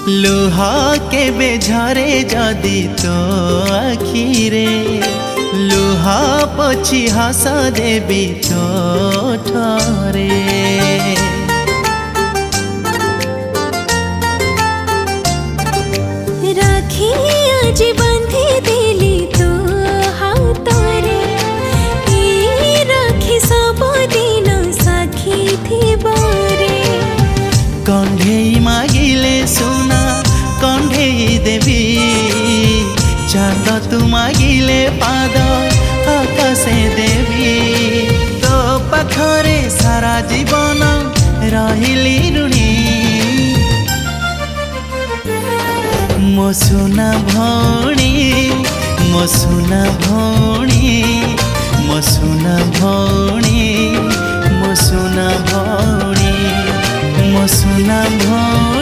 लुह केबे झरे जदि तो आखिरे लुह पछी हस देबी तो ठरे। राखी आज बांधी देली तो हातरे राखी सब दिन साखी थिबरे। कंढेई मागिले सुना कंढेई देवी चांद तू मागिले पाद आकाशे देवी। तो पाखरे सारा जीवन रहिली ऋणी मो सुना भौणी मो सुना भौणी मो सुना भौणी मो सुना भौणी मो सुना भौणी।